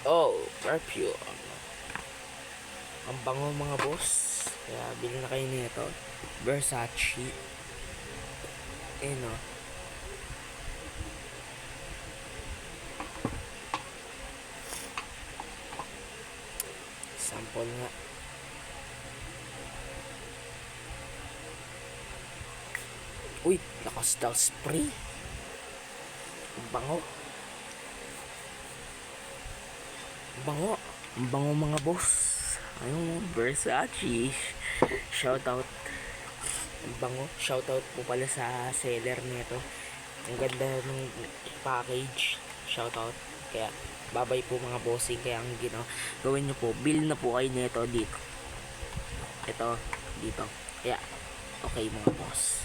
Oh, perfume. Ang bango mga boss. Kaya bili na kayo nito. Versace. No. Sample nga. Uy, lakas daw spray. Ang bango. Bango. Ang bango mga boss. Ayun, Versace. Shoutout. Ang bango. Shoutout po pala sa seller nito. Ang ganda ng package. Shoutout. Kaya, babay po mga bossing. Kaya ang gawin nyo po, bill na po kayo nito dito. Ito, dito. Kaya, okay mga boss.